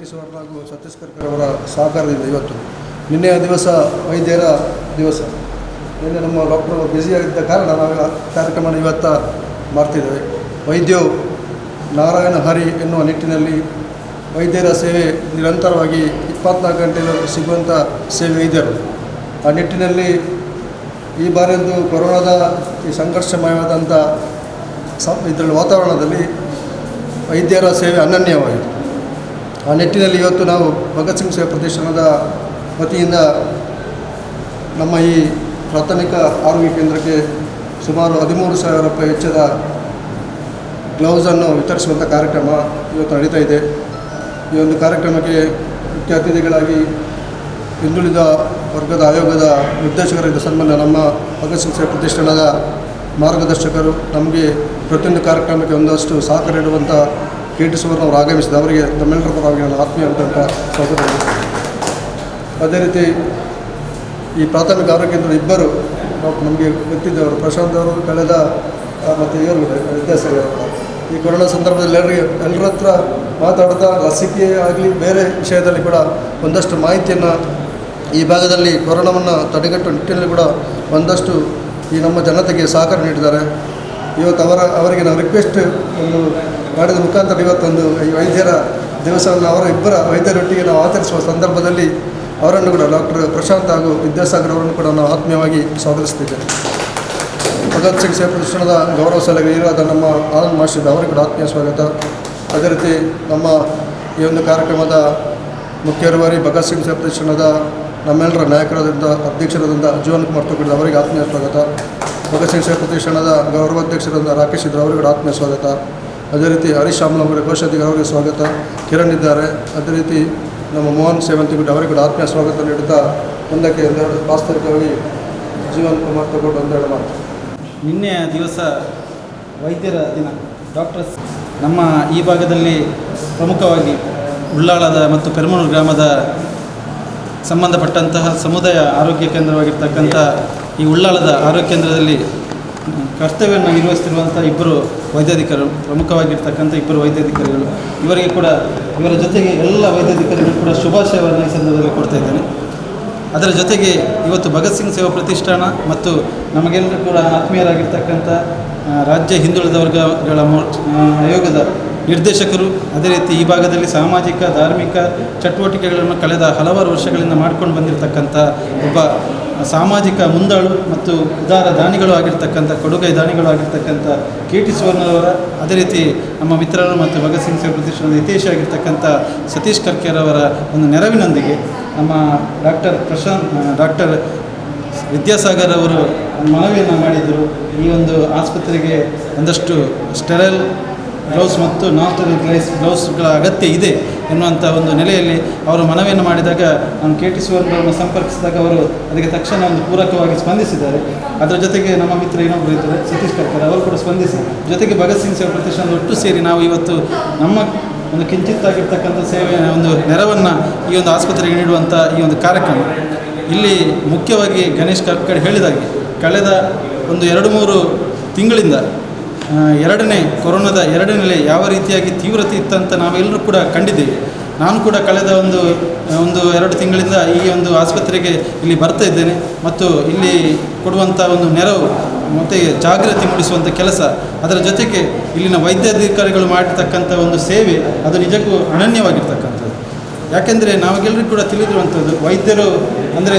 T ಸುವರ್ಣ ಹಾಗೂ ಸತೀಶ್ ಕರ್ಕರ್ ಅವರ ಸಹಕಾರದಿಂದ ಇವತ್ತು ನಿನ್ನೆಯ ದಿವಸ ವೈದ್ಯರ ದಿವಸ. ನಿನ್ನೆ ನಮ್ಮ ಡಾಕ್ಟರ್ ಬ್ಯುಸಿಯಾಗಿದ್ದ ಕಾರಣ ನಾವು ಕಾರ್ಯಕ್ರಮ ಇವತ್ತು ಮಾಡ್ತಿದ್ದೇವೆ. ವೈದ್ಯೋ ನಾರಾಯಣ ಹರಿ ಎನ್ನುವ ನಿಟ್ಟಿನಲ್ಲಿ ವೈದ್ಯರ ಸೇವೆ ನಿರಂತರವಾಗಿ 24 ಗಂಟೆಗಳು ಸಿಗುವಂಥ ಸೇವೆ ವೈದ್ಯರು. ಆ ನಿಟ್ಟಿನಲ್ಲಿ ಈ ಬಾರಿಯಂದು ಕೊರೋನಾದ ಈ ಸಂಘರ್ಷಮಯವಾದಂಥ ಇದರಲ್ಲಿ ವಾತಾವರಣದಲ್ಲಿ ವೈದ್ಯರ ಸೇವೆ ಅನನ್ಯವಾಗಿದೆ. ಆ ನಿಟ್ಟಿನಲ್ಲಿ ಇವತ್ತು ನಾವು ಭಗತ್ ಸಿಂಗ್ ಸೇವಾ ಪ್ರತಿಷ್ಠಾನದ ವತಿಯಿಂದ ನಮ್ಮ ಈ ಪ್ರಾಥಮಿಕ ಆರೋಗ್ಯ ಕೇಂದ್ರಕ್ಕೆ ಸುಮಾರು 13,000 ರೂಪಾಯಿ ವೆಚ್ಚದ ಗ್ಲೌಸನ್ನು ವಿತರಿಸುವಂಥ ಕಾರ್ಯಕ್ರಮ ಇವತ್ತು ನಡೀತಾ ಇದೆ. ಈ ಒಂದು ಕಾರ್ಯಕ್ರಮಕ್ಕೆ ಮುಖ್ಯ ಅತಿಥಿಗಳಾಗಿ ಹಿಂದುಳಿದ ವರ್ಗದ ಆಯೋಗದ ನಿರ್ದೇಶಕರಿಂದ ಸನ್ಮಾನ್ಯ ನಮ್ಮ ಭಗತ್ ಸಿಂಗ್ ಸೇವಾ ಪ್ರತಿಷ್ಠಾನದ ಮಾರ್ಗದರ್ಶಕರು ನಮಗೆ ಪ್ರತಿಯೊಂದು ಕಾರ್ಯಕ್ರಮಕ್ಕೆ ಒಂದಷ್ಟು ಸಹಕಾರ ನೀಡುವಂಥ ಕೆ ಟಿ ಸುವರ್ಣ ಅವರು ಆಗಮಿಸಿದ ಅವರಿಗೆ ನಮ್ಮೆಲ್ಲರ ಪರವಾಗಿ ನಾನು ಆತ್ಮೀಯವಾದಂಥ ಸ್ವಾಗತ. ಅದೇ ರೀತಿ ಈ ಪ್ರಾಥಮಿಕ ಆರೋಗ್ಯ ಕೇಂದ್ರದ ಇಬ್ಬರು ನಮಗೆ ಗೊತ್ತಿದ್ದವರು ಪ್ರಶಾಂತ್ ಅವರು ಕಳೆದ ಮತ್ತು ಇವರು ವಿದ್ಯಾಸಾಗರ್ ಅವರು ಈ ಕೊರೋನಾ ಸಂದರ್ಭದಲ್ಲಿ ಎಲ್ಲರ ಹತ್ರ ಮಾತಾಡ್ತಾ ಲಸಿಕೆ ಆಗಲಿ ಬೇರೆ ವಿಷಯದಲ್ಲಿ ಕೂಡ ಒಂದಷ್ಟು ಮಾಹಿತಿಯನ್ನು ಈ ಭಾಗದಲ್ಲಿ ಕೊರೋನಾವನ್ನು ತಡೆಗಟ್ಟುವ ನಿಟ್ಟಿನಲ್ಲಿ ಕೂಡ ಒಂದಷ್ಟು ಈ ನಮ್ಮ ಜನತೆಗೆ ಸಹಕಾರ ನೀಡಿದ್ದಾರೆ. ಇವತ್ತು ಅವರಿಗೆ ನಾವು ರಿಕ್ವೆಸ್ಟ್ ಒಂದು ಮಾಡಿದ ಮುಖಾಂತರ ಇವತ್ತೊಂದು ಈ ವೈದ್ಯರ ದಿವಸವನ್ನು ಇಬ್ಬರ ವೈದ್ಯರೊಟ್ಟಿಗೆ ನಾವು ಆಚರಿಸುವ ಸಂದರ್ಭದಲ್ಲಿ ಅವರನ್ನು ಕೂಡ ಡಾಕ್ಟರ್ ಪ್ರಶಾಂತ್ ಹಾಗೂ ವಿದ್ಯಾಸಾಗರ್ ಅವರನ್ನು ಕೂಡ ನಾವು ಆತ್ಮೀಯವಾಗಿ ಸ್ವಾಗತಿಸ್ತಿದ್ದೇವೆ. ಭಗತ್ ಸಿಂಗ್ ಸೇವಾ ಪ್ರತಿಷ್ಠಾನದ ಗೌರವ ಸಲಹೆಗಾರರಾದ ನಮ್ಮ ಆನಂದ್ ಮಾಸ್ಟರ್ ಅವರಿಗೆ ಕೂಡ ಆತ್ಮೀಯ ಸ್ವಾಗತ. ಅದೇ ರೀತಿ ನಮ್ಮ ಈ ಒಂದು ಕಾರ್ಯಕ್ರಮದ ಮುಖ್ಯ ರೂವಾರಿ ಭಗತ್ ಸಿಂಗ್ ಸೇವಾ ಪ್ರತಿಷ್ಠಾನದ ನಮ್ಮೆಲ್ಲರ ನಾಯಕರಾದಂಥ ಅಧ್ಯಕ್ಷರಾದಂಥ ಜೀವನ್ ಕುಮಾರ್ ತೊಗಡಿ ಅವರಿಗೆ ಆತ್ಮೀಯ ಸ್ವಾಗತ. ಭಗತ್ ಸಿಂಗ್ ಸೇವಾ ಪ್ರತಿಷ್ಠಾನದ ಗೌರವಾಧ್ಯಕ್ಷರಾದ ರಾಕೇಶ್ ಇದ್ರು ಅವರಿಗೆ ಕೂಡ ಆತ್ಮೀಯ ಸ್ವಾಗತ. ಅದೇ ರೀತಿ ಹರೀಶ್ ಶಾಮ್ಲ ಅವರಿಗೆ ಕೋಶಾಧಿಕಾರಿ ಅವರಿಗೆ ಸ್ವಾಗತ. ಕಿರಣ್ ಇದ್ದಾರೆ. ಅದೇ ರೀತಿ ನಮ್ಮ ಮೋಹನ್ ಸೇವಂತಿಗುಡ್ಡ ಅವರಿಗೆ ಕೂಡ ಆತ್ಮೀಯ ಸ್ವಾಗತ ನೀಡುತ್ತಾ ಒಂದಕ್ಕೆ ಒಂದೆರಡು ವಾಸ್ತವಿಕವಾಗಿ ಜೀವನ್ ಕುಮಾರ್ ತೊಗೊಂಡು ಒಂದೆರಡು ಮಾತು. ನಿನ್ನೆಯ ದಿವಸ ವೈದ್ಯರ ದಿನ. ಡಾಕ್ಟರ್ಸ್ ನಮ್ಮ ಈ ಭಾಗದಲ್ಲಿ ಪ್ರಮುಖವಾಗಿ ಉಳ್ಳಾಳದ ಮತ್ತು ಪೆರಮನೂರು ಗ್ರಾಮದ ಸಂಬಂಧಪಟ್ಟಂತಹ ಸಮುದಾಯ ಆರೋಗ್ಯ ಕೇಂದ್ರವಾಗಿರ್ತಕ್ಕಂಥ ಈ ಉಳ್ಳಾಳದ ಆರೋಗ್ಯ ಕೇಂದ್ರದಲ್ಲಿ ಕರ್ತವ್ಯವನ್ನು ನಿರ್ವಹಿಸ್ತಿರುವಂಥ ಇಬ್ಬರು ವೈದ್ಯಾಧಿಕಾರಿಗಳು, ಪ್ರಮುಖವಾಗಿರ್ತಕ್ಕಂಥ ಇಬ್ಬರು ವೈದ್ಯಾಧಿಕಾರಿಗಳು, ಇವರಿಗೆ ಕೂಡ ಇವರ ಜೊತೆಗೆ ಎಲ್ಲ ವೈದ್ಯಾಧಿಕಾರಿಗಳು ಕೂಡ ಶುಭಾಶಯವನ್ನು ಈ ಸಂದರ್ಭದಲ್ಲಿ ಕೊಡ್ತಾ ಇದ್ದೇನೆ. ಅದರ ಜೊತೆಗೆ ಇವತ್ತು ಭಗತ್ ಸಿಂಗ್ ಸೇವಾ ಪ್ರತಿಷ್ಠಾನ ಮತ್ತು ನಮಗೆಲ್ಲರೂ ಕೂಡ ಆತ್ಮೀಯರಾಗಿರ್ತಕ್ಕಂಥ ರಾಜ್ಯ ಹಿಂದುಳಿದ ವರ್ಗಗಳ ಆಯೋಗದ ನಿರ್ದೇಶಕರು, ಅದೇ ರೀತಿ ಈ ಭಾಗದಲ್ಲಿ ಸಾಮಾಜಿಕ ಧಾರ್ಮಿಕ ಚಟುವಟಿಕೆಗಳನ್ನು ಕಳೆದ ಹಲವಾರು ವರ್ಷಗಳಿಂದ ಮಾಡ್ಕೊಂಡು ಬಂದಿರತಕ್ಕಂಥ ಒಬ್ಬ ಸಾಮಾಜಿಕ ಮುಂದಾಳು ಮತ್ತು ಉದಾರ ದಾನಿಗಳು ಆಗಿರ್ತಕ್ಕಂಥ ಕೊಡುಗೈ ದಾನಿಗಳು ಆಗಿರ್ತಕ್ಕಂಥ ಕೆ ಟಿ ಸುವರ್ಣರವರ, ಅದೇ ರೀತಿ ನಮ್ಮ ಮಿತ್ರರು ಮತ್ತು ಭಗತ್ ಸಿಂಗ್ ಸೇವಾ ಪ್ರತಿಷ್ಠಾನದ ಹಿತೈಷಿ ಆಗಿರ್ತಕ್ಕಂಥ ಸತೀಶ್ ಕರ್ಕರ್ ಅವರ ಒಂದು ನೆರವಿನೊಂದಿಗೆ ನಮ್ಮ ಡಾಕ್ಟರ್ ವಿದ್ಯಾಸಾಗರ್ ಅವರು ಮನವಿಯನ್ನು ಮಾಡಿದರು. ಈ ಒಂದು ಆಸ್ಪತ್ರೆಗೆ ಒಂದಷ್ಟು ಸ್ಟೆರೈಲ್ ಗ್ಲೌಸ್ ಮತ್ತು ನಾನ್ ಸ್ಟೆರೈಲ್ ಗ್ಲೌಸ್ಗಳ ಅಗತ್ಯ ಇದೆ ಎನ್ನುವಂಥ ಒಂದು ನೆಲೆಯಲ್ಲಿ ಅವರು ಮನವಿಯನ್ನು ಮಾಡಿದಾಗ ನಾನು ಕೆ ಟಿ ಸುವರ್ಣರನ್ನು ಸಂಪರ್ಕಿಸಿದಾಗ ಅವರು ಅದಕ್ಕೆ ತಕ್ಷಣ ಒಂದು ಪೂರಕವಾಗಿ ಸ್ಪಂದಿಸಿದ್ದಾರೆ. ಅದರ ಜೊತೆಗೆ ನಮ್ಮ ಮಿತ್ರ ಇನ್ನೊಬ್ಬರು ಇದ್ದಾರೆ ಸತೀಶ್ ಕರ್ಕರ್, ಅವರು ಕೂಡ ಸ್ಪಂದಿಸಿ ಜೊತೆಗೆ ಭಗತ್ ಸಿಂಗ್ ಸೇವಾ ಪ್ರತಿಷ್ಠಾನದ ಒಟ್ಟು ಸೇರಿ ನಾವು ಇವತ್ತು ನಮ್ಮ ಒಂದು ಕಿಂಚಿತ್ತಾಗಿರ್ತಕ್ಕಂಥ ಸೇವೆಯ ಒಂದು ನೆರವನ್ನು ಈ ಒಂದು ಆಸ್ಪತ್ರೆಗೆ ನೀಡುವಂಥ ಈ ಒಂದು ಕಾರ್ಯಕ್ರಮ. ಇಲ್ಲಿ ಮುಖ್ಯವಾಗಿ ಗಣೇಶ್ ಕರ್ಕಡ್ ಹೇಳಿದಾಗೆ ಕಳೆದ ಒಂದು 2-3 ತಿಂಗಳಿಂದ ಕೊರೋನಾದ ಎರಡನೇ ಅಲೆ ಯಾವ ರೀತಿಯಾಗಿ ತೀವ್ರತೆ ಇತ್ತಂತ ನಾವೆಲ್ಲರೂ ಕೂಡ ಕಂಡಿದ್ದೇವೆ. ನಾನು ಕೂಡ ಕಳೆದ ಒಂದು 2 ತಿಂಗಳಿಂದ ಈ ಒಂದು ಆಸ್ಪತ್ರೆಗೆ ಇಲ್ಲಿ ಬರ್ತಾ ಇದ್ದೇನೆ ಮತ್ತು ಇಲ್ಲಿ ಕೊಡುವಂಥ ಒಂದು ನೆರವು ಮತ್ತು ಜಾಗೃತಿ ಮೂಡಿಸುವಂಥ ಕೆಲಸ, ಅದರ ಜೊತೆಗೆ ಇಲ್ಲಿನ ವೈದ್ಯಾಧಿಕಾರಿಗಳು ಮಾಡಿರ್ತಕ್ಕಂಥ ಒಂದು ಸೇವೆ ಅದು ನಿಜಕ್ಕೂ ಅನನ್ಯವಾಗಿರ್ತಕ್ಕಂಥದ್ದು. ಯಾಕೆಂದರೆ ನಾವೆಲ್ಲರಿಗೂ ಕೂಡ ತಿಳಿದಿರುವಂಥದ್ದು ವೈದ್ಯರು ಅಂದರೆ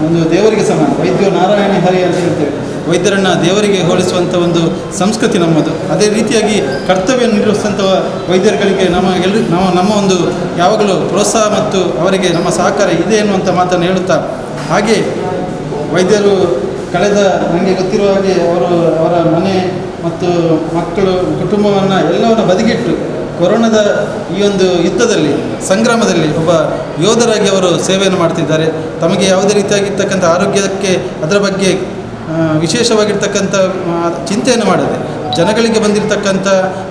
ಒಂದು ದೇವರಿಗೆ ಸಮಾನ. ವೈದ್ಯರು ನಾರಾಯಣ ಹರಿ ಅಂತ ಹೇಳ್ತೇವೆ. ವೈದ್ಯರನ್ನು ದೇವರಿಗೆ ಹೋಲಿಸುವಂಥ ಒಂದು ಸಂಸ್ಕೃತಿ ನಮ್ಮದು. ಅದೇ ರೀತಿಯಾಗಿ ಕರ್ತವ್ಯ ನಿರ್ವಹಿಸುವಂಥ ವೈದ್ಯರುಗಳಿಗೆ ನಮ್ಮ ಒಂದು ಯಾವಾಗಲೂ ಪ್ರೋತ್ಸಾಹ ಮತ್ತು ಅವರಿಗೆ ನಮ್ಮ ಸಹಕಾರ ಇದೆ ಎನ್ನುವಂಥ ಮಾತನ್ನು ಹೇಳುತ್ತಾ, ಹಾಗೆ ವೈದ್ಯರು ಕಳೆದ ನನಗೆ ಗೊತ್ತಿರುವ ಹಾಗೆ ಅವರ ಮನೆ ಮತ್ತು ಮಕ್ಕಳು ಕುಟುಂಬವನ್ನು ಎಲ್ಲವನ್ನು ಬದಿಗಿಟ್ಟು ಕೊರೋನಾದ ಈ ಒಂದು ಯುದ್ಧದಲ್ಲಿ ಸಂಗ್ರಾಮದಲ್ಲಿ ಒಬ್ಬ ಯೋಧರಾಗಿ ಅವರು ಸೇವೆಯನ್ನು ಮಾಡ್ತಿದ್ದಾರೆ. ತಮಗೆ ಯಾವುದೇ ರೀತಿಯಾಗಿರ್ತಕ್ಕಂಥ ಆರೋಗ್ಯಕ್ಕೆ ಅದರ ಬಗ್ಗೆ ವಿಶೇಷವಾಗಿರ್ತಕ್ಕಂಥ ಚಿಂತೆಯನ್ನು ಮಾಡದೆ ಜನಗಳಿಗೆ ಬಂದಿರತಕ್ಕಂಥ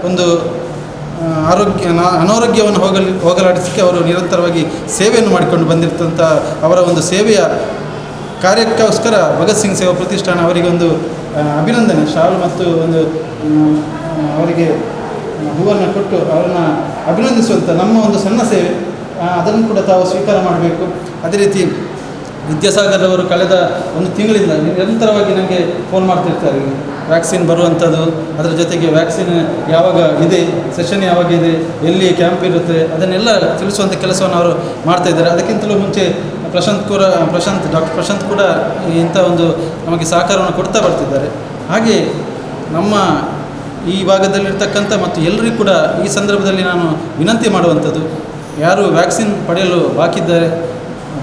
ಒಂದು ಅನಾರೋಗ್ಯವನ್ನು ಹೋಗಲಾಡಿಸಲಿಕ್ಕೆ ಅವರು ನಿರಂತರವಾಗಿ ಸೇವೆಯನ್ನು ಮಾಡಿಕೊಂಡು ಬಂದಿರತಕ್ಕಂಥ ಅವರ ಒಂದು ಸೇವೆಯ ಕಾರ್ಯಕ್ಕೋಸ್ಕರ ಭಗತ್ ಸಿಂಗ್ ಸೇವಾ ಪ್ರತಿಷ್ಠಾನ ಅವರಿಗೆ ಒಂದು ಅಭಿನಂದನೆ ಶಾಲು ಮತ್ತು ಒಂದು ಅವರಿಗೆ ಹೂವನ್ನು ಕೊಟ್ಟು ಅವರನ್ನು ಅಭಿನಂದಿಸುವಂಥ ನಮ್ಮ ಒಂದು ಸಣ್ಣ ಸೇವೆ, ಅದನ್ನು ಕೂಡ ತಾವು ಸ್ವೀಕಾರ ಮಾಡಬೇಕು. ಅದೇ ರೀತಿ ವಿದ್ಯಾಸಾಗರ್ ಅವರು ಕಳೆದ ಒಂದು ತಿಂಗಳಿಂದ ನಿರಂತರವಾಗಿ ನನಗೆ ಫೋನ್ ಮಾಡ್ತಿರ್ತಾರೆ, ವ್ಯಾಕ್ಸಿನ್ ಬರುವಂಥದ್ದು, ಅದರ ಜೊತೆಗೆ ವ್ಯಾಕ್ಸಿನ್ ಯಾವಾಗ ಇದೆ, ಸೆಷನ್ ಯಾವಾಗ ಇದೆ, ಎಲ್ಲಿ ಕ್ಯಾಂಪ್ ಇರುತ್ತೆ, ಅದನ್ನೆಲ್ಲ ತಿಳಿಸುವಂಥ ಕೆಲಸವನ್ನು ಅವರು ಮಾಡ್ತಾಯಿದ್ದಾರೆ. ಅದಕ್ಕಿಂತಲೂ ಮುಂಚೆ ಡಾಕ್ಟರ್ ಪ್ರಶಾಂತ್ ಕೂಡ ಇಂಥ ಒಂದು ನಮಗೆ ಸಹಕಾರವನ್ನು ಕೊಡ್ತಾ ಬರ್ತಿದ್ದಾರೆ. ಹಾಗೆ ನಮ್ಮ ಈ ಭಾಗದಲ್ಲಿರ್ತಕ್ಕಂಥ ಮತ್ತು ಎಲ್ಲರಿಗೂ ಕೂಡ ಈ ಸಂದರ್ಭದಲ್ಲಿ ನಾನು ವಿನಂತಿ ಮಾಡುವಂಥದ್ದು, ಯಾರು ವ್ಯಾಕ್ಸಿನ್ ಪಡೆಯಲು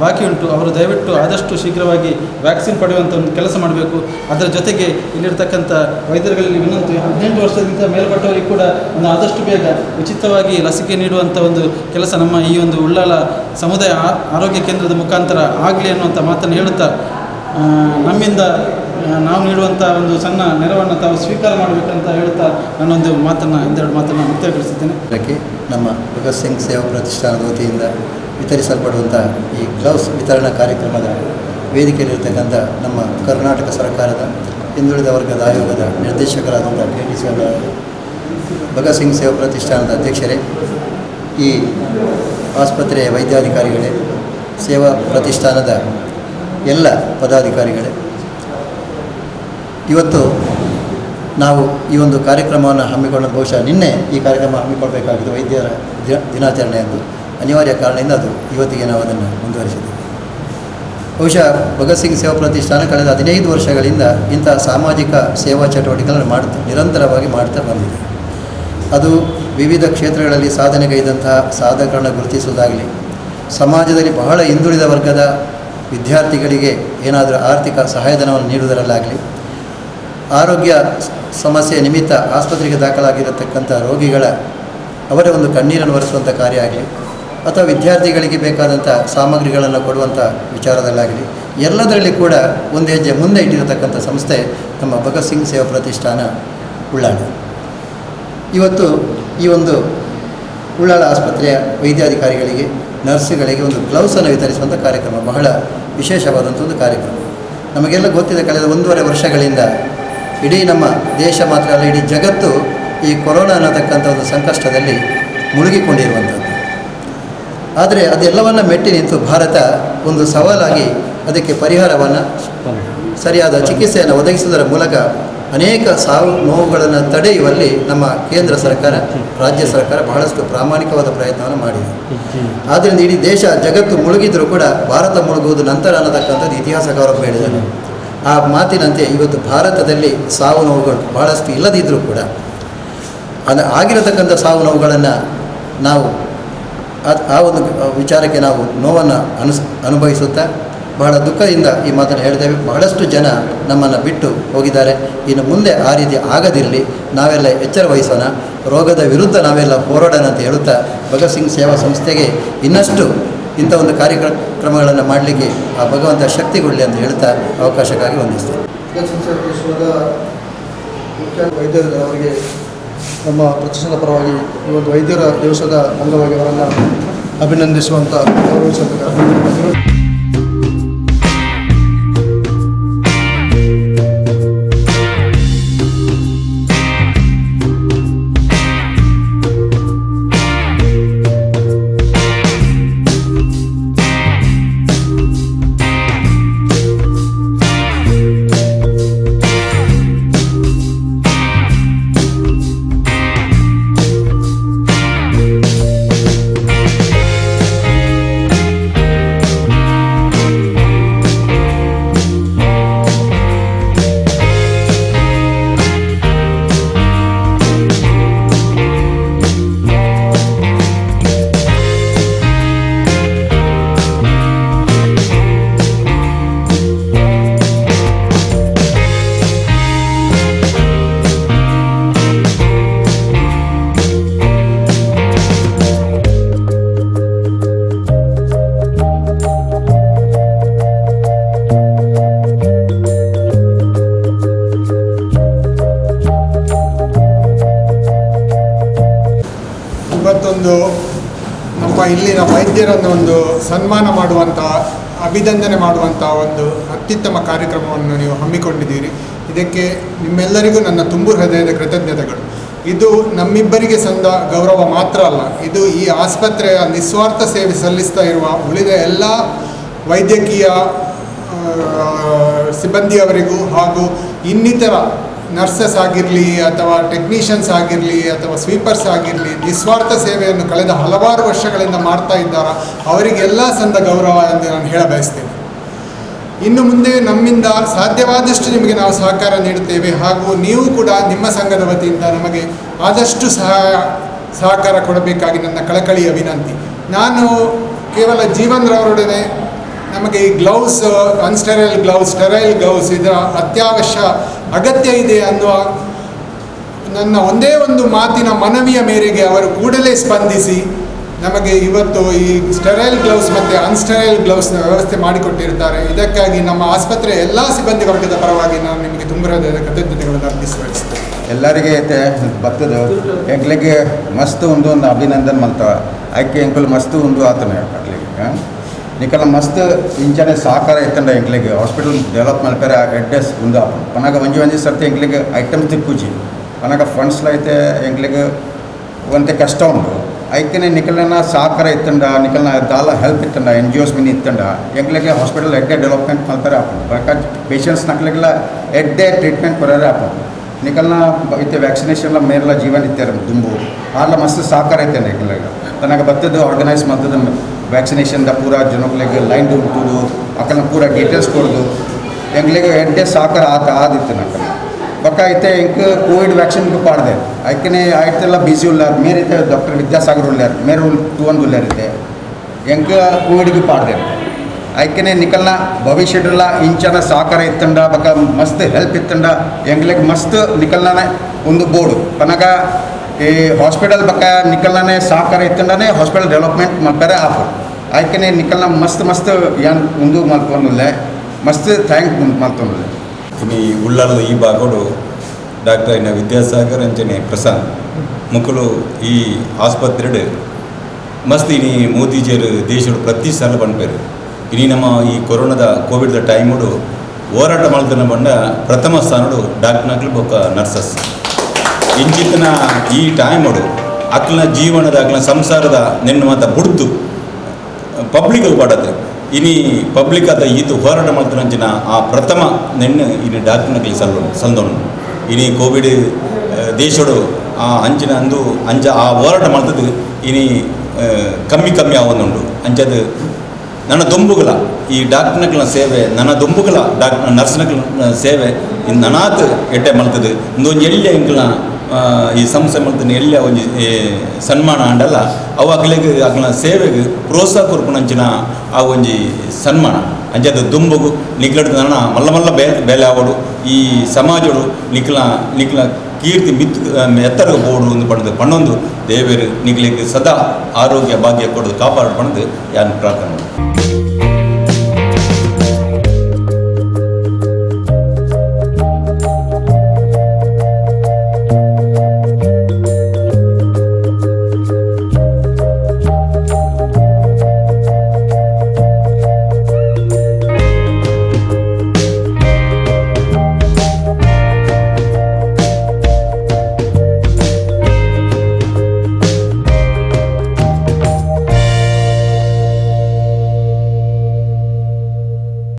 ಬಾಕಿ ಉಂಟು ಅವರು ದಯವಿಟ್ಟು ಆದಷ್ಟು ಶೀಘ್ರವಾಗಿ ವ್ಯಾಕ್ಸಿನ್ ಪಡೆಯುವಂಥ ಒಂದು ಕೆಲಸ ಮಾಡಬೇಕು. ಅದರ ಜೊತೆಗೆ ಇಲ್ಲಿರ್ತಕ್ಕಂಥ ವೈದ್ಯರುಗಳಲ್ಲಿ ವಿನಂತಿ, 18 ವರ್ಷದಿಂದ ಮೇಲ್ಪಟ್ಟವರಿಗೆ ಕೂಡ ಒಂದು ಆದಷ್ಟು ಬೇಗ ಉಚಿತವಾಗಿ ಲಸಿಕೆ ನೀಡುವಂಥ ಒಂದು ಕೆಲಸ ನಮ್ಮ ಈ ಒಂದು ಉಳ್ಳಾಲ ಸಮುದಾಯ ಆರೋಗ್ಯ ಕೇಂದ್ರದ ಮುಖಾಂತರ ಆಗಲಿ ಅನ್ನುವಂಥ ಮಾತನ್ನು ಹೇಳುತ್ತಾ, ನಮ್ಮಿಂದ ನಾವು ನೀಡುವಂಥ ಒಂದು ಸಣ್ಣ ನೆರವನ್ನು ತಾವು ಸ್ವೀಕಾರ ಮಾಡಬೇಕಂತ ಹೇಳುತ್ತಾ ನಾನೊಂದು ಒಂದೆರಡು ಮಾತನ್ನು ಮುಕ್ತಾಯಗೊಳಿಸುತ್ತೇನೆ. ಇದಕ್ಕೆ ನಮ್ಮ ಭಗತ್ ಸಿಂಗ್ ಸೇವಾ ಪ್ರತಿಷ್ಠಾನದ ವತಿಯಿಂದ ವಿತರಿಸಲ್ಪಡುವಂಥ ಈ ಗ್ಲೌಸ್ ವಿತರಣಾ ಕಾರ್ಯಕ್ರಮದ ವೇದಿಕೆಯಲ್ಲಿರ್ತಕ್ಕಂಥ ನಮ್ಮ ಕರ್ನಾಟಕ ಸರ್ಕಾರದ ಹಿಂದುಳಿದ ವರ್ಗದ ಆಯೋಗದ ನಿರ್ದೇಶಕರಾದಂಥ KTC ಭಗತ್ ಸಿಂಗ್ ಸೇವಾ ಪ್ರತಿಷ್ಠಾನದ ಅಧ್ಯಕ್ಷರೇ, ಈ ಆಸ್ಪತ್ರೆಯ ವೈದ್ಯಾಧಿಕಾರಿಗಳೇ, ಸೇವಾ ಪ್ರತಿಷ್ಠಾನದ ಎಲ್ಲ ಪದಾಧಿಕಾರಿಗಳೇ, ಇವತ್ತು ನಾವು ಈ ಒಂದು ಕಾರ್ಯಕ್ರಮವನ್ನು ಹಮ್ಮಿಕೊಂಡ ಬಹುಶಃ ನಿನ್ನೆ ಈ ಕಾರ್ಯಕ್ರಮ ಹಮ್ಮಿಕೊಳ್ಬೇಕಾಗಿದ್ದು ವೈದ್ಯರ ದಿನಾಚರಣೆ ಎಂದು ಅನಿವಾರ್ಯ ಕಾರಣದಿಂದ ಅದು ಇವತ್ತಿಗೆ ನಾವು ಅದನ್ನು ಮುಂದುವರಿಸಿದ್ದೇವೆ. ಬಹುಶಃ ಭಗತ್ ಸಿಂಗ್ ಸೇವಾ ಪ್ರತಿಷ್ಠಾನ ಕಳೆದ 15 ವರ್ಷಗಳಿಂದ ಇಂತಹ ಸಾಮಾಜಿಕ ಸೇವಾ ಚಟುವಟಿಕೆಗಳನ್ನು ನಿರಂತರವಾಗಿ ಮಾಡ್ತಾ ಬಂದಿದೆ. ಅದು ವಿವಿಧ ಕ್ಷೇತ್ರಗಳಲ್ಲಿ ಸಾಧನೆಗೈದಂತಹ ಸಾಧಕರನ್ನು ಗುರುತಿಸುವುದಾಗಲಿ, ಸಮಾಜದಲ್ಲಿ ಬಹಳ ಹಿಂದುಳಿದ ವರ್ಗದ ವಿದ್ಯಾರ್ಥಿಗಳಿಗೆ ಏನಾದರೂ ಆರ್ಥಿಕ ಸಹಾಯಧನವನ್ನು ನೀಡುವುದರಲ್ಲಾಗಲಿ, ಆರೋಗ್ಯ ಸಮಸ್ಯೆ ನಿಮಿತ್ತ ಆಸ್ಪತ್ರೆಗೆ ದಾಖಲಾಗಿರತಕ್ಕಂಥ ರೋಗಿಗಳ ಅವರ ಒಂದು ಕಣ್ಣೀರನ್ನು ಒರೆಸುವಂಥ ಕಾರ್ಯ ಆಗಲಿ, ಅಥವಾ ವಿದ್ಯಾರ್ಥಿಗಳಿಗೆ ಬೇಕಾದಂಥ ಸಾಮಗ್ರಿಗಳನ್ನು ಕೊಡುವಂಥ ವಿಚಾರದಲ್ಲಾಗಲಿ, ಎಲ್ಲದರಲ್ಲಿ ಕೂಡ ಒಂದು ಹೆಜ್ಜೆ ಮುಂದೆ ಇಟ್ಟಿರತಕ್ಕಂಥ ಸಂಸ್ಥೆ ನಮ್ಮ ಭಗತ್ ಸಿಂಗ್ ಸೇವಾ ಪ್ರತಿಷ್ಠಾನ ಉಳ್ಳಾಳ. ಇವತ್ತು ಈ ಒಂದು ಉಳ್ಳಾಳ ಆಸ್ಪತ್ರೆಯ ವೈದ್ಯಾಧಿಕಾರಿಗಳಿಗೆ, ನರ್ಸ್ಗಳಿಗೆ ಒಂದು ಗ್ಲೌಸನ್ನು ವಿತರಿಸುವಂಥ ಕಾರ್ಯಕ್ರಮ ಬಹಳ ವಿಶೇಷವಾದಂಥ ಒಂದು ಕಾರ್ಯಕ್ರಮ. ನಮಗೆಲ್ಲ ಗೊತ್ತಿದೆ, ಕಳೆದ 1.5 ವರ್ಷಗಳಿಂದ ಇಡೀ ನಮ್ಮ ದೇಶ ಮಾತ್ರ ಅಲ್ಲ, ಇಡೀ ಜಗತ್ತು ಈ ಕೊರೋನಾ ಅನ್ನತಕ್ಕಂಥ ಒಂದು ಸಂಕಷ್ಟದಲ್ಲಿ ಮುಳುಗಿಕೊಂಡಿರುವಂಥದ್ದು. ಆದರೆ ಅದೆಲ್ಲವನ್ನು ಮೆಟ್ಟಿ ನಿಂತು ಭಾರತ ಒಂದು ಸವಾಲಾಗಿ ಅದಕ್ಕೆ ಪರಿಹಾರವನ್ನು, ಸರಿಯಾದ ಚಿಕಿತ್ಸೆಯನ್ನು ಒದಗಿಸುವುದರ ಮೂಲಕ ಅನೇಕ ಸಾವು ನೋವುಗಳನ್ನು ತಡೆಯುವಲ್ಲಿ ನಮ್ಮ ಕೇಂದ್ರ ಸರ್ಕಾರ, ರಾಜ್ಯ ಸರ್ಕಾರ ಬಹಳಷ್ಟು ಪ್ರಾಮಾಣಿಕವಾದ ಪ್ರಯತ್ನವನ್ನು ಮಾಡಿದೆ. ಆದ್ದರಿಂದ ಇಡೀ ದೇಶ ಜಗತ್ತು ಮುಳುಗಿದರೂ ಕೂಡ ಭಾರತ ಮುಳುಗುವುದು ನಂತರ ಅನ್ನತಕ್ಕಂಥದ್ದು ಇತಿಹಾಸಕಾರರು ಹೇಳಿದ್ದಾರೆ. ಆ ಮಾತಿನಂತೆ ಇವತ್ತು ಭಾರತದಲ್ಲಿ ಸಾವು ನೋವುಗಳು ಬಹಳಷ್ಟು ಇಲ್ಲದಿದ್ದರೂ ಕೂಡ ಆಗಿರತಕ್ಕಂಥ ಸಾವು ನೋವುಗಳನ್ನು ನಾವು ಆ ಒಂದು ವಿಚಾರಕ್ಕೆ ನಾವು ನೋವನ್ನು ಅನುಭವಿಸುತ್ತಾ ಬಹಳ ದುಃಖದಿಂದ ಈ ಮಾತನ್ನು ಹೇಳ್ತೇವೆ. ಬಹಳಷ್ಟು ಜನ ನಮ್ಮನ್ನು ಬಿಟ್ಟು ಹೋಗಿದ್ದಾರೆ. ಇನ್ನು ಮುಂದೆ ಆ ರೀತಿ ಆಗದಿರಲಿ, ನಾವೆಲ್ಲ ಎಚ್ಚರ ವಹಿಸೋಣ, ರೋಗದ ವಿರುದ್ಧ ನಾವೆಲ್ಲ ಹೋರಾಡೋಣ ಅಂತ ಹೇಳುತ್ತಾ, ಭಗತ್ ಸಿಂಗ್ ಸೇವಾ ಸಂಸ್ಥೆಗೆ ಇನ್ನಷ್ಟು ಇಂಥ ಒಂದು ಕಾರ್ಯಕ್ರಮಗಳನ್ನು ಮಾಡಲಿಕ್ಕೆ ಆ ಭಗವಂತ ಶಕ್ತಿಗೊಳ್ಳಿ ಅಂತ ಹೇಳ್ತಾ ಅವಕಾಶಕ್ಕಾಗಿ ವಂದಿಸ್ತೇನೆ. ಮುಖ್ಯ ವೈದ್ಯರಿಗೆ ನಮ್ಮ ಪ್ರತಿಷ್ಠಾನದ ಪರವಾಗಿ ಈ ಒಂದು ವೈದ್ಯರ ದಿವಸದ ಅಂಗವಾಗಿ ಅವರನ್ನು ಅಭಿನಂದಿಸುವಂಥ ಗೌರವಿಸುವಂಥ ಇವತ್ತೊಂದು ನಮ್ಮ ಇಲ್ಲಿನ ವೈದ್ಯರನ್ನು ಒಂದು ಸನ್ಮಾನ ಮಾಡುವಂಥ, ಅಭಿನಂದನೆ ಮಾಡುವಂಥ ಒಂದು ಅತ್ಯುತ್ತಮ ಕಾರ್ಯಕ್ರಮವನ್ನು ನೀವು ಹಮ್ಮಿಕೊಂಡಿದ್ದೀರಿ. ಇದಕ್ಕೆ ನಿಮ್ಮೆಲ್ಲರಿಗೂ ನನ್ನ ತುಂಬು ಹೃದಯದ ಕೃತಜ್ಞತೆಗಳು. ಇದು ನಮ್ಮಿಬ್ಬರಿಗೆ ಸಂದ ಗೌರವ ಮಾತ್ರ ಅಲ್ಲ, ಇದು ಈ ಆಸ್ಪತ್ರೆಯ ನಿಸ್ವಾರ್ಥ ಸೇವೆ ಸಲ್ಲಿಸ್ತಾ ಇರುವ ಉಳಿದ ಎಲ್ಲ ವೈದ್ಯಕೀಯ ಸಿಬ್ಬಂದಿಯವರಿಗೂ ಹಾಗೂ ಇನ್ನಿತರ ನರ್ಸಸ್ ಆಗಿರಲಿ ಅಥವಾ ಟೆಕ್ನಿಷಿಯನ್ಸ್ ಆಗಿರಲಿ ಅಥವಾ ಸ್ವೀಪರ್ಸ್ ಆಗಿರಲಿ ನಿಸ್ವಾರ್ಥ ಸೇವೆಯನ್ನು ಕಳೆದ ಹಲವಾರು ವರ್ಷಗಳಿಂದ ಮಾಡ್ತಾ ಇದ್ದಾರೆ, ಅವರಿಗೆಲ್ಲ ಸಂದ ಗೌರವ ಎಂದು ನಾನು ಹೇಳ ಬಯಸ್ತೇನೆ. ಇನ್ನು ಮುಂದೆ ನಮ್ಮಿಂದ ಸಾಧ್ಯವಾದಷ್ಟು ನಿಮಗೆ ನಾವು ಸಹಕಾರ ನೀಡುತ್ತೇವೆ ಹಾಗೂ ನೀವು ಕೂಡ ನಿಮ್ಮ ಸಂಘದ ವತಿಯಿಂದ ನಮಗೆ ಆದಷ್ಟು ಸಹಕಾರ ಕೊಡಬೇಕಾಗಿ ನನ್ನ ಕಳಕಳಿಯ ವಿನಂತಿ. ನಾನು ಕೇವಲ ಜೀವನ್ರವರೊಡನೆ ನಮಗೆ ಈ ಗ್ಲೌಸ್, ಅನ್ಸ್ಟೆರೈಲ್ ಗ್ಲೌಸ್, ಸ್ಟೆರೈಲ್ ಗ್ಲೌಸ್ ಇದರ ಅಗತ್ಯ ಇದೆ ಅನ್ನುವ ನನ್ನ ಒಂದೇ ಒಂದು ಮಾತಿನ ಮನವಿಯ ಮೇರೆಗೆ ಅವರು ಕೂಡಲೇ ಸ್ಪಂದಿಸಿ ನಮಗೆ ಇವತ್ತು ಈ ಸ್ಟೆರೈಲ್ ಗ್ಲೌಸ್ ಮತ್ತು ಅನ್ಸ್ಟೆರೈಲ್ ಗ್ಲೌಸ್ನ ವ್ಯವಸ್ಥೆ ಮಾಡಿಕೊಟ್ಟಿರ್ತಾರೆ. ಇದಕ್ಕಾಗಿ ನಮ್ಮ ಆಸ್ಪತ್ರೆಯ ಎಲ್ಲ ಸಿಬ್ಬಂದಿ ವರ್ಗದ ಪರವಾಗಿ ನಾನು ನಿಮಗೆ ತುಂಬ ಹೃದಯದ ಕೃತಜ್ಞತೆಗಳನ್ನು ಅರ್ಪಿಸುತ್ತೇನೆ. ಎಲ್ಲರಿಗೆ ಐತೆ ಬರ್ತದ ಎಂಕ್ಲಿಗೆ ಮಸ್ತ್ ಒಂದು ಅಭಿನಂದನ್ ಮಾಡ್ತಾವ ಆಯ್ಕೆ ಎಂಕಲ್ ಮಸ್ತ್ ಒಂದು ಆತನ ಅಟ್ಲಿಗೆ ನಿಕಲ ಮಸ್ತ್ ಇಂಚನೆ ಸಹಕಾರ ಇತ್ತಂಡ ಎಂಕ್ಲಿಗೆ ಹಾಸ್ಪಿಟಲ್ ಡೆವಲಪ್ ಮಾಡ್ತಾರೆ ಅಡ್ರೆಸ್ ಒಂದು ಪನಾಗ ಒಂಜಿ ಸರ್ತಿ ಎಂಕ್ಲಿಗೆ ಐಟಮ್ಸ್ ತಿಕ್ಕುಜಿ ಪನಾಗ ಫಂಡ್ಸ್ಲ ಐತೆ ಎಂಕ್ಲಿಗೆ ಒಂತೆ ಕಷ್ಟ ಉಂಟು ಐಕನೆ ನಿಕಲನ ಸಹಕಾರ ಇತ್ತಂಡ ನಿಕಲ್ನ ದಾಲ ಹೆಲ್ಪ್ ಇತ್ತಂಡ NGOs ಮಿನಿ ಇತ್ತಂಡ ಎಂಕ್ಲಿಗೆ ಹಾಸ್ಪಿಟಲ್ ಎಡ್ಡೆ ಡೆವಲಪ್ಮೆಂಟ್ ಮಾಡ್ತಾರೆ ಆಪನ್ ಬೇಕಾದ ಪೇಷಂಟ್ಸ್ ನಕ್ಲಿಗೆಲ್ಲ ಎಡ್ಡೆ ಟ್ರೀಟ್ಮೆಂಟ್ ಕೊಡೋರೆ ಆಪನ್ ನಿಕಲ್ನ ಇತ್ತೆ ವ್ಯಾಕ್ಸಿನೇಷನ್ಲ ಮೇರೆಲ್ಲ ಜೀವನ ಇತ್ತಾರೆ ದುಂಬು ಆಲ ಮಸ್ತ್ ಸಹಕಾರ ಐತೆ ನಿಕಲಿಗೆ ತನಗೆ ಬರ್ತದ್ದು ಆರ್ಗನೈಸ್ ಮಾಡ್ತದ ವ್ಯಾಕ್ಸಿನೇಷನ್ದ ಪೂರ ಜನಗಳಿಗೆ ಲೈನ್ ದುಡ್ದು ಅಕಲ್ನ ಪೂರ ಡೀಟೇಲ್ಸ್ ಕೊಡೋದು ಎಂಗ್ಲಿಗೆ ಎಡ್ಡೆ ಸಹಕಾರ ಆದಿತ್ತು ನಕಲ್ ಬಕ್ಕ ಐತೆ ಇಂಕ ಕೋವಿಡ್ ವ್ಯಾಕ್ಸಿನ್ಗೆ ಪಾಡ್ದೆ ಐಕನೆ ಆಯ್ತೆಲ್ಲ ಬಿಸಿ ಉಳ್ಳಾರ ಮೇರೈತೆ ಡಾಕ್ಟರ್ ವಿದ್ಯಾಸಾಗರ್ ಉಳ್ಳಾರ ಮೇರೆ ಟೂವೊಂದು ಉಳ್ಳಾರಿದೆ ಎಂಕ ಕೋವಿಡ್ಗೆ ಪಾಡ್ದೆ ಐಕನೆ ನಿಕಲ್ನ ಭವಿಷ್ಯದಲ್ಲ ಇಂಚನ ಸಹಕಾರ ಇತ್ತಂಡ ಬಕ್ಕ ಮಸ್ತ್ ಹೆಲ್ಪ್ ಇತ್ತಂಡ ಎಂಗ್ಲಿಗೆ ಮಸ್ತ್ ನಿಕಲ್ನ ಒಂದು ಬೋರ್ಡು ಪನಗ ಈ ಹಾಸ್ಪಿಟಲ್ ಬಕ್ಕ ನಿಕಲ್ನೇ ಸಹಕಾರ ಇತ್ತಂಡನೇ ಹಾಸ್ಪಿಟಲ್ ಡೆವಲಪ್ಮೆಂಟ್ ಮಾಡ್ತಾರೆ ಆಫ್ ಆಯ್ಕೆ ನಿಕಲ್ನ ಮಸ್ತ್ ಏನು ಒಂದು ಮಾಡ್ಕೊಂಡಲ್ಲೇ ಮಸ್ತ್ ಥ್ಯಾಂಕ್ ಮಾಡ್ಕೊಂಡಲ್ಲೇ ಇನ್ನು ಉಳ್ಳಾಲದ ಈ ಭಾಗಡು ಡಾಕ್ಟರ್ ಇನ್ನ ವಿದ್ಯಾಸಾಗರ್ ಅಂಚನೆ ಪ್ರಸಾದ್ ಮುಕ್ಕಳು ಈ ಆಸ್ಪತ್ರೆ ಮಸ್ತ್ ಇನಿ ಮೋದಿಜಿಯರು ದೇಶಡು ಪ್ರತಿ ಸಲ ಬಂದ್ಪೇರು ಇನಿ ನಮ್ಮ ಈ ಕೊರೋನಾದ ಕೋವಿಡ್ದ ಟೈಮುಡು ಹೋರಾಟ ಮಾಡ್ತಾನೆ ಬಂಡ ಪ್ರಥಮ ಸ್ಥಾನಡು ಡಾಕ್ಟರ್ನಕ್ಲು ಬೊಕ್ಕ ನರ್ಸಸ್ ಇಂಚಿತ್ತಿನ ಈ ಟೈಮಡು ಅಕ್ಲನ ಜೀವನದ ಅಕ್ಲನ ಸಂಸಾರದ ನೆನ್ನು ಮಾತ ಬುಡ್ದು ಪಬ್ಲಿಕ್ ಪಾಡತ್ತೆ ಇನಿ ಪಬ್ಲಿಕ್ ಆದ ಈತು ಹೋರಾಟ ಮಾಡ್ತಾನಂಚಿನ ಆ ಪ್ರಥಮ ನೆಣ್ಣು ಇನಿ ಡಾಕ್ಟರ್ನಕ್ಲಿ ಸಂದೋಣ ಇನಿ ಕೋವಿಡ್ ದೇಶಡು ಆ ಅಂಚಿನ ಅಂದು ಅಂಚ ಆ ಹೋರಾಟ ಮಾಡ್ತದ್ದು ಇನಿ ಕಮ್ಮಿ ಆವೊಂದುಂಡು ಅಂಚದು ನನ್ನ ದೊಂಬುಗಳ ಈ ಡಾಕ್ಟರ್ನಕ್ಲ ಸೇವೆ ನನ್ನ ದೊಂಬುಗಳ ನರ್ಸ್ನಕ್ಲ ಸೇವೆ ಇನ್ನು ನನಾತ್ ಎಡ್ಡೆ ಮಲ್ತದ್ದು ಇಂದೊಂದು ಎಳ್ಳೆ ಇಂಕ್ಲ ಈ ಸಂಸ್ಥೆ ಮಲ್ತನ ಎಳ್ಳೆ ಒಂಜಿ ಸನ್ಮಾನ ಅಂಡಲ್ಲ ಅವು ಅಕ್ಲ ಸೇವೆಗೆ ಪ್ರೋತ್ಸಾಹ ಕೊರ್ಪುನಂಚಿನ ಆ ಒಂಜಿ ಸನ್ಮಾನ ಅಂಚದ ದುಂಬುಗು ನಿಕ್ಲಡ್ ನನ್ನ ಮಲ್ಲ ಬೇಲೆ ಆವಡು ಈ ಸಮಾಜಡು ನಿಕ್ಲ ಕೀರ್ತಿ ಎತ್ತರಗ ಬೋಡು ಒಂದು ಪಡೆದು ಪಣ್ಣೊಂದು ದೇವರು ನಿಕ್ಲಿಗೆ ಸದಾ ಆರೋಗ್ಯ ಭಾಗ್ಯ ಕೊಡೋದು ಕಾಪಾಡು ಪಡೆದು ಯಾರು ಪ್ರಾರ್ಥನೆ